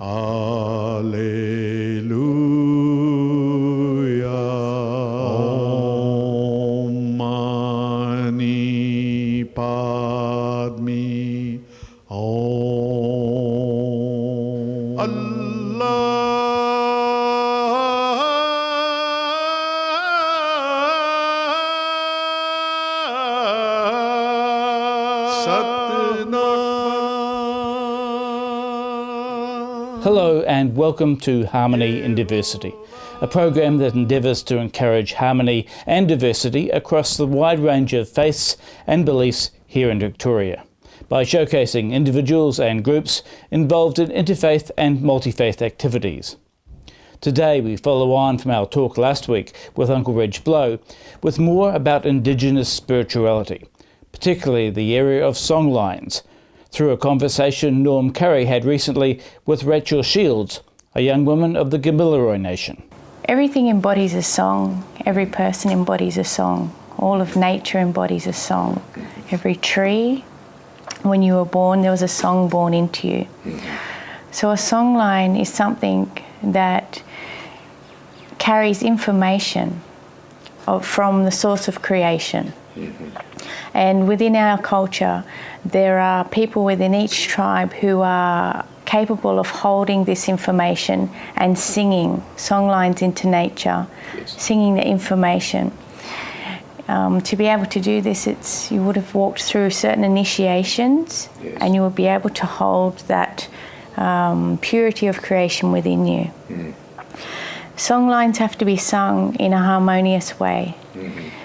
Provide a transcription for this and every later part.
Alleluia. Om Mani Padme. Om Allah. Hello and welcome to Harmony in Diversity, a program that endeavours to encourage harmony and diversity across the wide range of faiths and beliefs here in Victoria, by showcasing individuals and groups involved in interfaith and multi-faith activities. Today we follow on from our talk last week with Uncle Reg Blow with more about indigenous spirituality, particularly the area of songlines, through a conversation Norm Currie had recently with Rachel Shields, a young woman of the Gamilaroy Nation. Everything embodies a song. Every person embodies a song. All of nature embodies a song. Every tree, when you were born, there was a song born into you. So a songline is something that carries information from the source of creation. And within our culture, there are people within each tribe who are capable of holding this information and singing songlines into nature, singing the information. To be able to do this, you would have walked through certain initiations, and you would be able to hold that purity of creation within you. Songlines have to be sung in a harmonious way.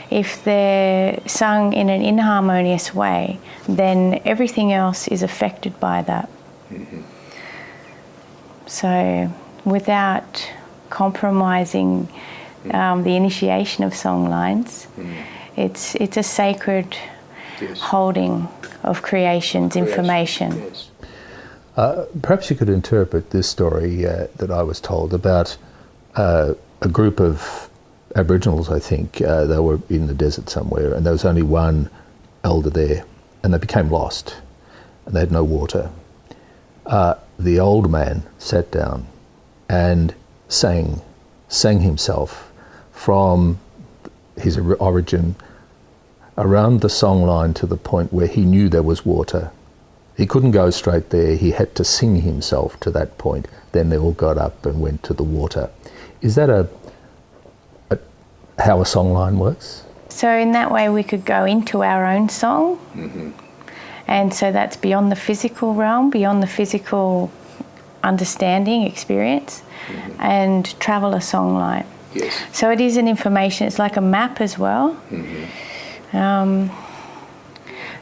If they're sung in an inharmonious way, then everything else is affected by that. So without compromising the initiation of songlines, it's a sacred holding of creation's information. Perhaps you could interpret this story that I was told about a group of Aboriginals, I think. They were in the desert somewhere, and there was only one elder there, and they became lost, and they had no water. The old man sat down and sang himself from his origin around the songline to the point where he knew there was water. He couldn't go straight there, he had to sing himself to that point. Then they all got up and went to the water. Is that how a songline works? So in that way we could go into our own song, and so that's beyond the physical realm, beyond the physical understanding, experience, and travel a songline. So it is an information, it's like a map as well.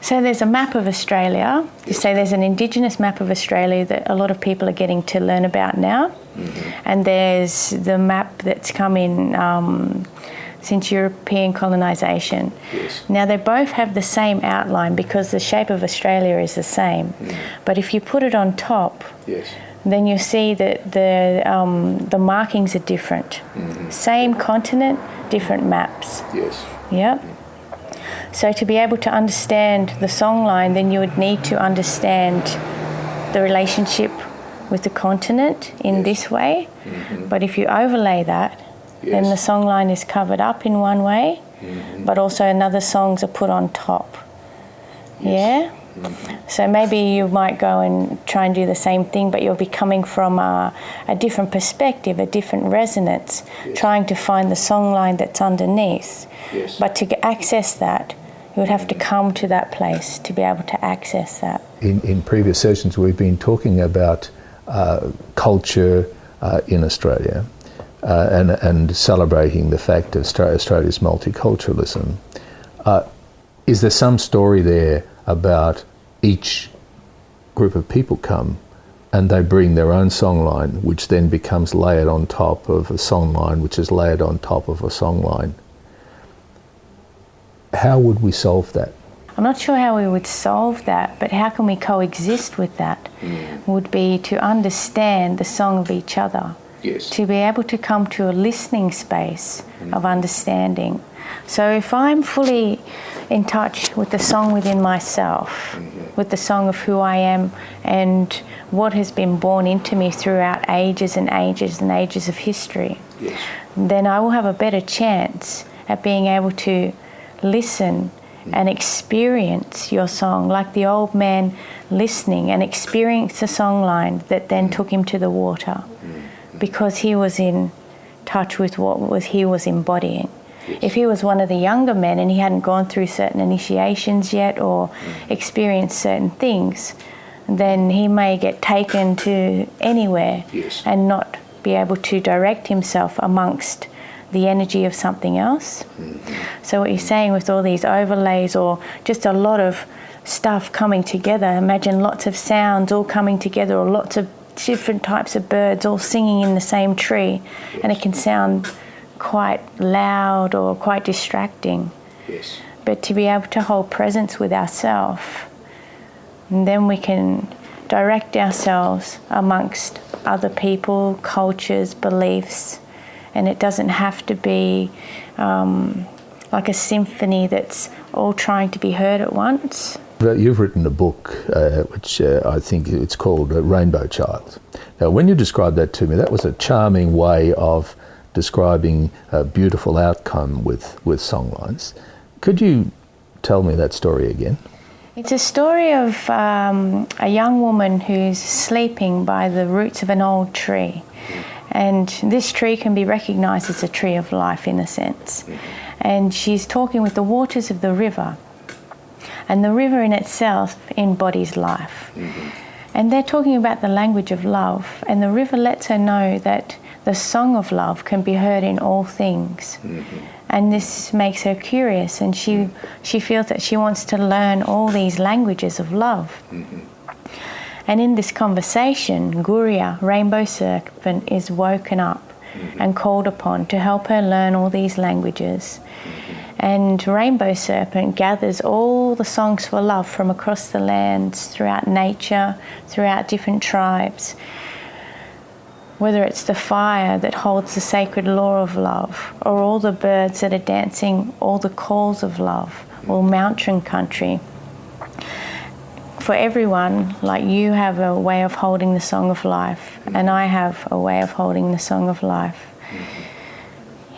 So there's a map of Australia. You say there's an indigenous map of Australia that a lot of people are getting to learn about now. And there's the map that's come in since European colonisation. Now they both have the same outline because the shape of Australia is the same. But if you put it on top, then you see that the markings are different. Same continent, different maps. Yep. So to be able to understand the songline, then you would need to understand the relationship with the continent in this way. But if you overlay that, then the songline is covered up in one way, but also another songs are put on top. Yeah? So maybe you might go and try and do the same thing, but you'll be coming from a different perspective, a different resonance, trying to find the songline that's underneath. But to access that, you would have to come to that place to be able to access that. In previous sessions we've been talking about culture in Australia and celebrating the fact of Australia's multiculturalism. Is there some story there about each group of people come and they bring their own songline, which then becomes layered on top of a songline, which is layered on top of a songline? How would we solve that? I'm not sure how we would solve that, but how can we coexist with that? Would be to understand the song of each other. To be able to come to a listening space of understanding. So if I'm fully in touch with the song within myself, with the song of who I am and what has been born into me throughout ages and ages and ages of history, Yes. then I will have a better chance at being able to listen and experience your song, like the old man listening and experience the song line that then took him to the water, because he was in touch with what he was embodying. If he was one of the younger men and he hadn't gone through certain initiations yet or experienced certain things, then he may get taken to anywhere Yes. and not be able to direct himself amongst the energy of something else. So what you're saying with all these overlays or just a lot of stuff coming together, imagine lots of sounds all coming together or lots of different types of birds all singing in the same tree, and it can sound quite loud or quite distracting. Yes. But to be able to hold presence with ourselves, and then we can direct ourselves amongst other people, cultures, beliefs, and it doesn't have to be like a symphony that's all trying to be heard at once. You've written a book which I think it's called Rainbow Child. Now, when you described that to me, that was a charming way of describing a beautiful outcome with Songlines. Could you tell me that story again? It's a story of a young woman who's sleeping by the roots of an old tree. And this tree can be recognised as a tree of life in a sense. And she's talking with the waters of the river. And the river in itself embodies life. And they're talking about the language of love. And the river lets her know that the song of love can be heard in all things. And this makes her curious, and she feels that she wants to learn all these languages of love. And in this conversation, Guria, Rainbow Serpent, is woken up and called upon to help her learn all these languages. And Rainbow Serpent gathers all the songs for love from across the lands, throughout nature, throughout different tribes. Whether it's the fire that holds the sacred law of love, or all the birds that are dancing all the calls of love, or mountain country. For everyone, like you have a way of holding the song of life, and I have a way of holding the song of life.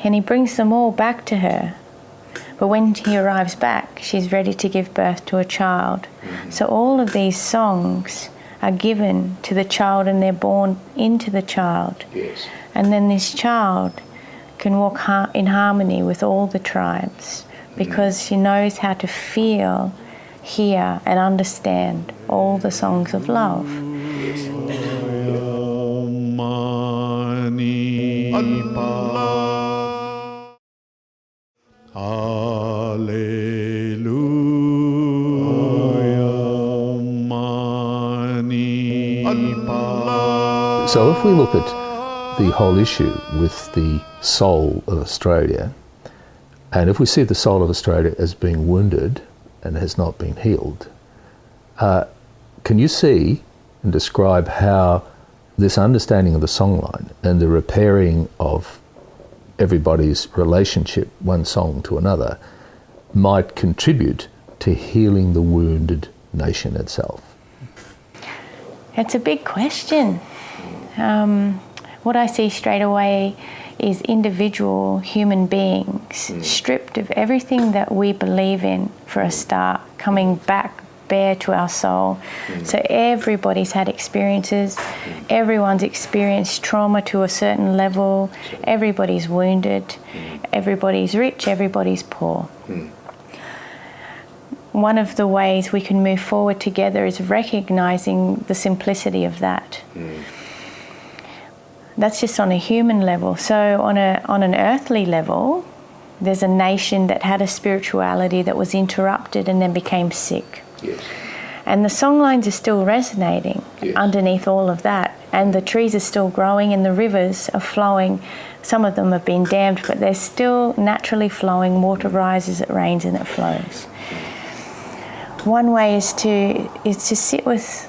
And he brings them all back to her. But when he arrives back, she's ready to give birth to a child. So all of these songs are given to the child, and they're born into the child. Yes. And then this child can walk in harmony with all the tribes, because she knows how to feel, hear and understand all the songs of love. So if we look at the whole issue with the soul of Australia, and if we see the soul of Australia as being wounded and has not been healed, can you see and describe how this understanding of the songline and the repairing of everybody's relationship, one song to another, might contribute to healing the wounded nation itself? It's a big question. What I see straight away is individual human beings stripped of everything that we believe in, for a start, coming back bare to our soul. So everybody's had experiences, everyone's experienced trauma to a certain level, everybody's wounded, everybody's rich, everybody's poor. One of the ways we can move forward together is recognising the simplicity of that. That's just on a human level. So on an earthly level, there's a nation that had a spirituality that was interrupted and then became sick. Yes. And the songlines are still resonating underneath all of that. And the trees are still growing and the rivers are flowing. Some of them have been dammed, but they're still naturally flowing. Water rises, it rains and it flows. One way is to sit with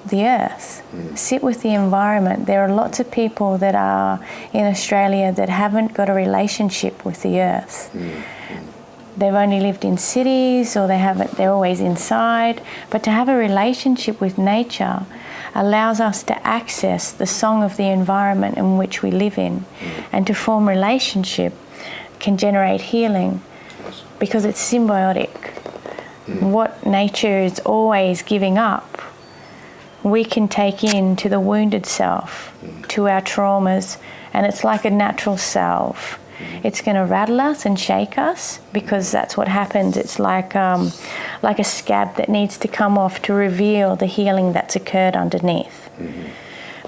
the earth, sit with the environment. There are lots of people that are in Australia that haven't got a relationship with the earth. they've only lived in cities, or they're always inside. But to have a relationship with nature allows us to access the song of the environment in which we live in, and to form relationship can generate healing because it's symbiotic. What nature is always giving up, we can take in to the wounded self, to our traumas, and it's like a natural salve. It's going to rattle us and shake us, because that's what happens. It's like a scab that needs to come off to reveal the healing that's occurred underneath.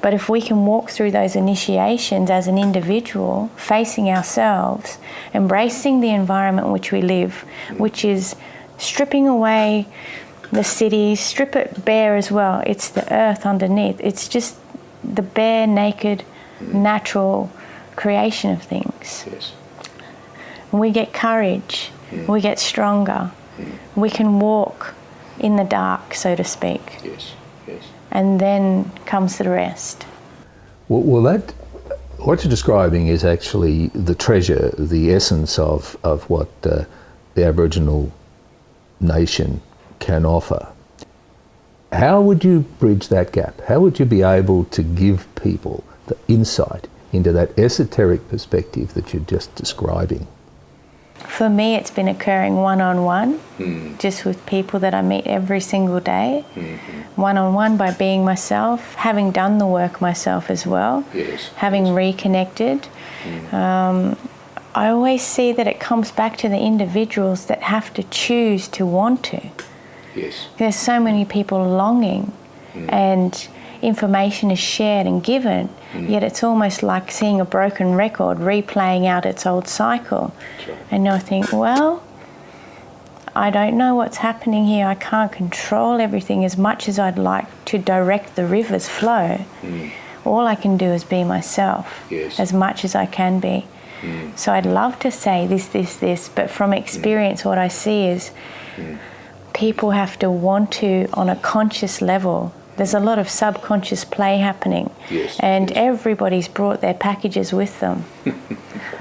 But if we can walk through those initiations as an individual, facing ourselves, embracing the environment in which we live, which is stripping away the cities, strip it bare as well. It's the earth underneath. It's just the bare, naked, natural creation of things. Yes. We get courage, we get stronger, we can walk in the dark, so to speak. Yes, yes. And then comes the rest. Well, that, what you're describing is actually the treasure, the essence of what the Aboriginal nation can offer. How would you bridge that gap? How would you be able to give people the insight into that esoteric perspective that you're just describing? For me, it's been occurring one-on-one, just with people that I meet every single day. One-on-one by being myself, having done the work myself as well, having reconnected. I always see that it comes back to the individuals that have to choose to want to. There's so many people longing, and information is shared and given, yet it's almost like seeing a broken record replaying out its old cycle. And you'll think, well, I don't know what's happening here. I can't control everything as much as I'd like to direct the river's flow. All I can do is be myself as much as I can be. So I'd love to say this, but from experience what I see is people have to want to on a conscious level. There's a lot of subconscious play happening, and everybody's brought their packages with them.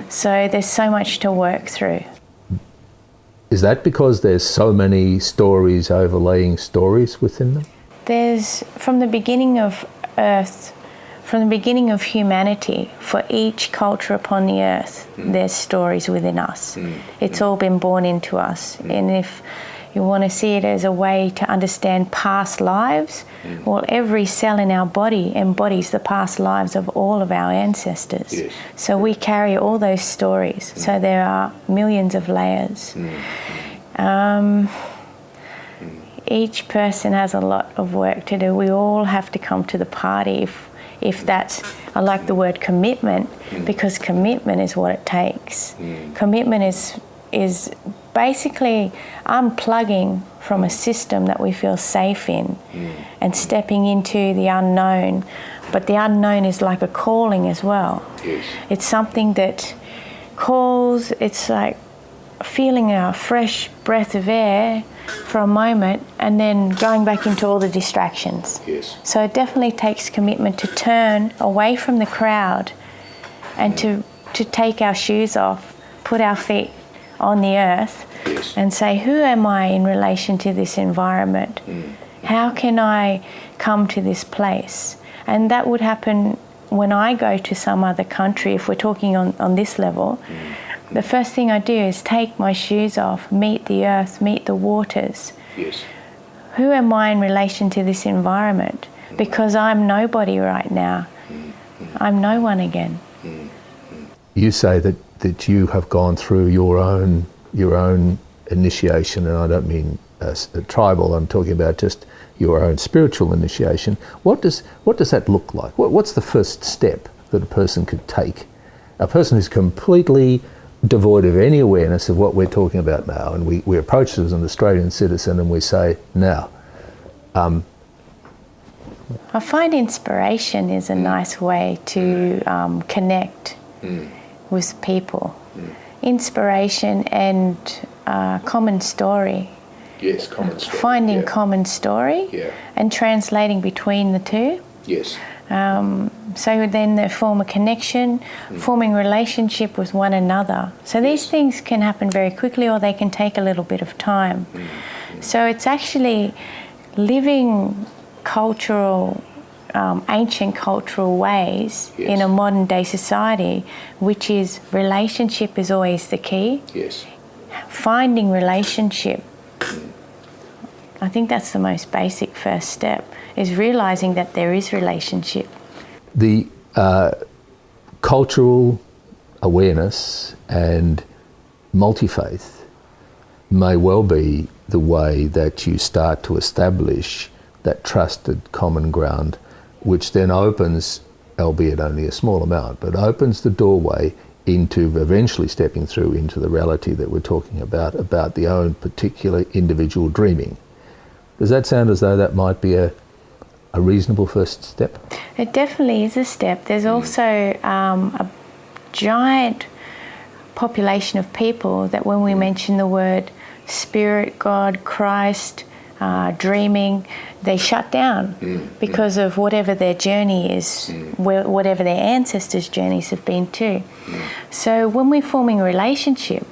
So there's so much to work through. Is that because there's so many stories overlaying stories within them? There's, from the beginning of Earth, from the beginning of humanity, for each culture upon the earth, there's stories within us. It's all been born into us. And if you want to see it as a way to understand past lives, well, every cell in our body embodies the past lives of all of our ancestors. So we carry all those stories. So there are millions of layers. Each person has a lot of work to do. We all have to come to the party if that's, I like the word commitment, because commitment is what it takes. Commitment is basically unplugging from a system that we feel safe in and stepping into the unknown. But the unknown is like a calling as well. It's something that calls, it's like feeling a fresh breath of air for a moment and then going back into all the distractions. So it definitely takes commitment to turn away from the crowd and to take our shoes off, put our feet on the earth and say, who am I in relation to this environment? How can I come to this place? And that would happen when I go to some other country, if we're talking on this level. The first thing I do is take my shoes off, meet the earth, meet the waters. Who am I in relation to this environment? Because I'm nobody right now. I'm no one again. You say that you have gone through your own initiation, and I don't mean tribal, I'm talking about just your own spiritual initiation. What does that look like? What's the first step that a person could take? A person who's completely devoid of any awareness of what we're talking about now, and we approach it as an Australian citizen and we say, now. I find inspiration is a nice way to connect with people. Inspiration and common story. Common story. Finding common story and translating between the two. So then they form a connection, forming relationship with one another. So these things can happen very quickly, or they can take a little bit of time. So it's actually living cultural, ancient cultural ways in a modern day society, which is relationship is always the key. Yes. Finding relationship. I think that's the most basic first step, is realising that there is relationship. The cultural awareness and multi-faith may well be the way that you start to establish that trusted common ground, which then opens, albeit only a small amount, but opens the doorway into eventually stepping through into the reality that we're talking about the own particular individual dreaming. Does that sound as though that might be a reasonable first step? It definitely is a step. There's also a giant population of people that when we mention the word spirit, God, Christ, dreaming, they shut down because of whatever their journey is, whatever their ancestors' journeys have been too. So when we're forming a relationship,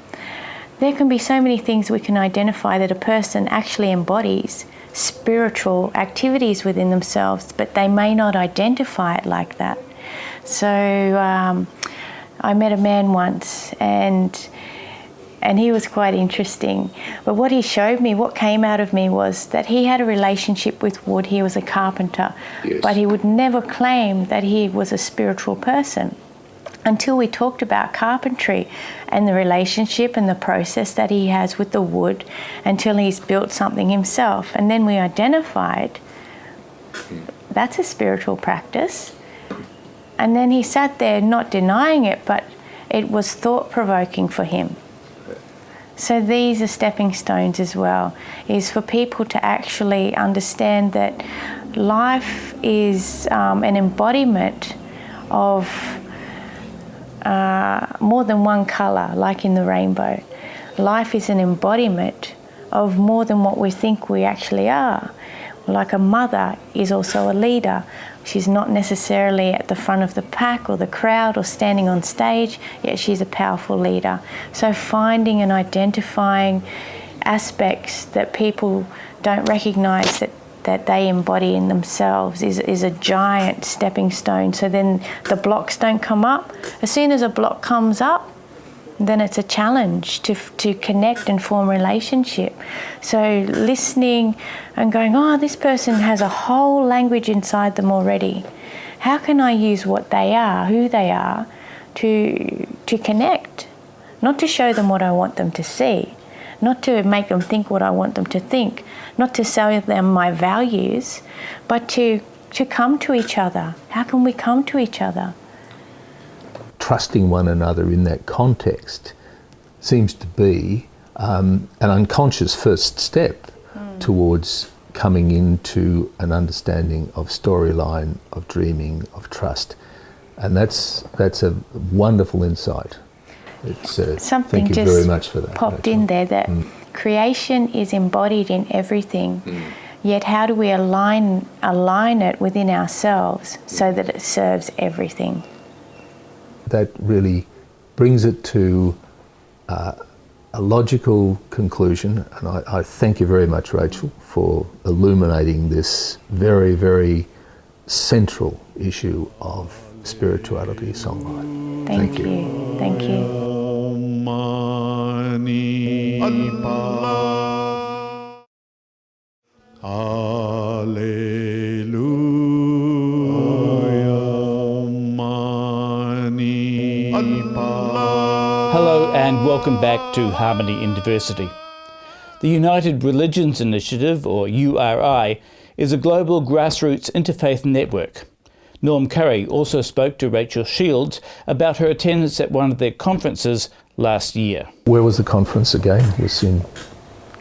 there can be so many things we can identify that a person actually embodies spiritual activities within themselves, but they may not identify it like that. So I met a man once, and he was quite interesting. But what he showed me, what came out of me, was that he had a relationship with wood. He was a carpenter, but he would never claim that he was a spiritual person until we talked about carpentry and the relationship and the process that he has with the wood until he's built something himself. And then we identified that's a spiritual practice. And then he sat there not denying it, but it was thought-provoking for him. So these are stepping stones as well, is for people to actually understand that life is an embodiment of more than one colour, like in the rainbow. Life is an embodiment of more than what we think we actually are. Like a mother is also a leader. She's not necessarily at the front of the pack or the crowd or standing on stage, yet she's a powerful leader. So finding and identifying aspects that people don't recognise that they embody in themselves is a giant stepping stone. So then the blocks don't come up. As soon as a block comes up, then it's a challenge to connect and form relationship. So listening and going, oh, this person has a whole language inside them already. How can I use what they are, who they are, to connect? Not to show them what I want them to see, not to make them think what I want them to think, not to sell them my values, but to come to each other. How can we come to each other? Trusting one another in that context seems to be an unconscious first step towards coming into an understanding of storyline, of dreaming, of trust. And that's a wonderful insight. Something thank you very much for that. Popped in there that creation is embodied in everything. Yet how do we align it within ourselves so that it serves everything? That really brings it to a logical conclusion, and I thank you very much, Rachel, for illuminating this very, very central issue of spirituality songline. Thank you. Thank you. Hello and welcome back to Harmony in Diversity. The United Religions Initiative, or URI, is a global grassroots interfaith network. Norm Currie also spoke to Rachel Shields about her attendance at one of their conferences last year. Where was the conference again? It was in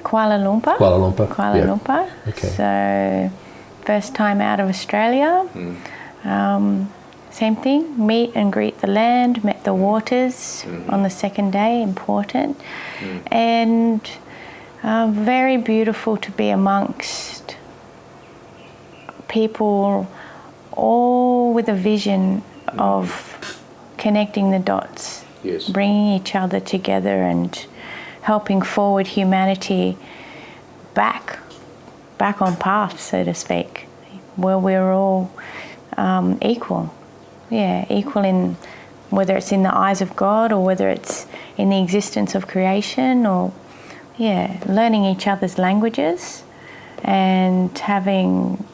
Kuala Lumpur. Kuala Lumpur. Okay. So, first time out of Australia. Same thing, meet and greet the land, met the waters on the second day, important. And very beautiful to be amongst people all with a vision of connecting the dots, Yes. bringing each other together and helping forward humanity back on path, so to speak, where we're all equal. Yeah, equal in whether it's in the eyes of God or whether it's in the existence of creation, or learning each other's languages and having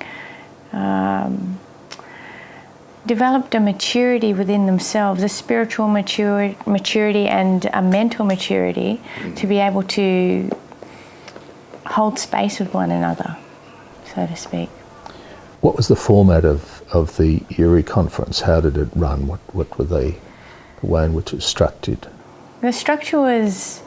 developed a maturity within themselves, a spiritual maturity and a mental maturity to be able to hold space with one another, so to speak. What was the format of the URI Conference? How did it run? What were the way in which it was structured? The structure was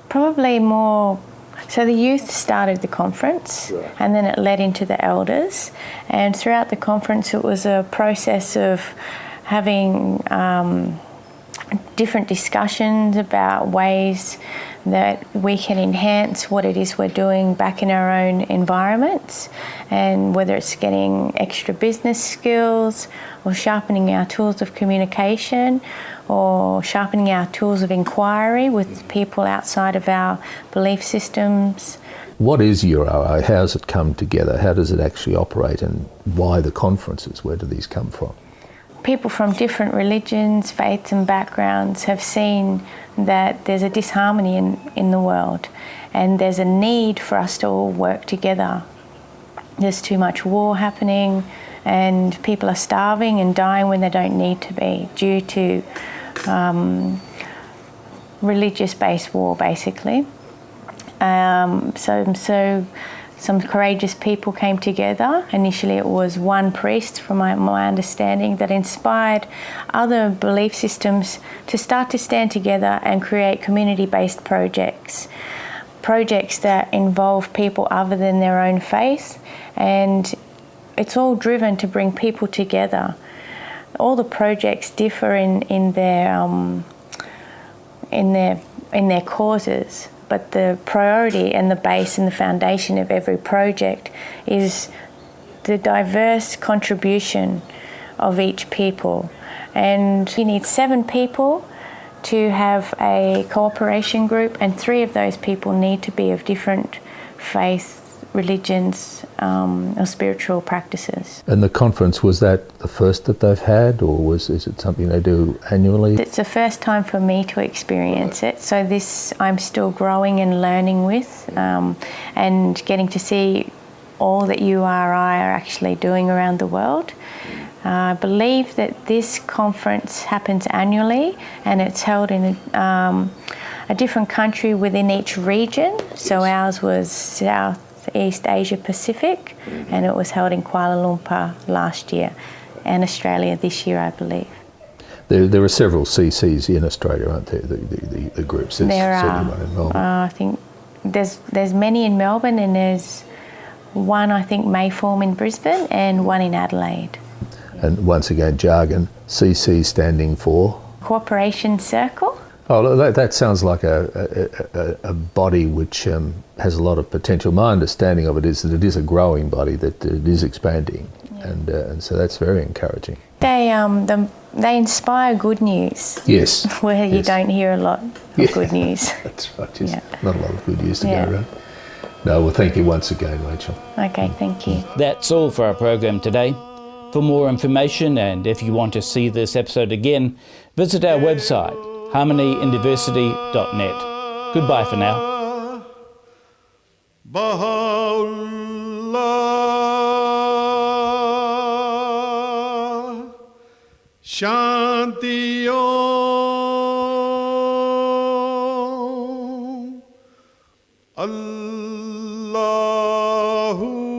probably more... So the youth started the conference, Right. and then it led into the elders. And throughout the conference it was a process of having different discussions about ways that we can enhance what it is we're doing back in our own environments, and whether it's getting extra business skills or sharpening our tools of communication or sharpening our tools of inquiry with people outside of our belief systems. What is URI? How has it come together? How does it actually operate, and why the conferences? Where do these come from? People from different religions, faiths and backgrounds have seen that there's a disharmony in the world, and there's a need for us to all work together. There's too much war happening, and people are starving and dying when they don't need to be due to religious-based war, basically. So some courageous people came together. Initially it was one priest, from my understanding, that inspired other belief systems to start to stand together and create community-based projects that involve people other than their own faith, and it's all driven to bring people together. All the projects differ in their causes, but the priority and the base and the foundation of every project is the diverse contribution of each people. And you need 7 people to have a cooperation group, and 3 of those people need to be of different faith, religions, or spiritual practices. And the conference, was that the first that they've had, or is it something they do annually? It's the first time for me to experience it, so this I'm still growing and learning with, and getting to see all that URI are actually doing around the world. I believe that this conference happens annually, and it's held in a different country within each region. So ours was Southeast Asia Pacific, and it was held in Kuala Lumpur last year, and Australia this year, I believe. There are several CCs in Australia, aren't there? The groups. There's There certainly one in Melbourne. I think there's many in Melbourne, and there's one I think may form in Brisbane and one in Adelaide. And once again, jargon, CC standing for? Cooperation Circle. Oh, that sounds like a body which has a lot of potential. My understanding of it is that it is a growing body, that it is expanding, and so that's very encouraging. They inspire good news. Yes. Where you Yes. don't hear a lot of good news. That's right. Just Yeah. not a lot of good news to Yeah. go around. No, well, thank you once again, Rachel. Okay, thank you. That's all for our program today. For more information, and if you want to see this episode again, visit our website, harmonyindiversity.net. Goodbye for now. Baha'u'llah, Shanti Om, Allahu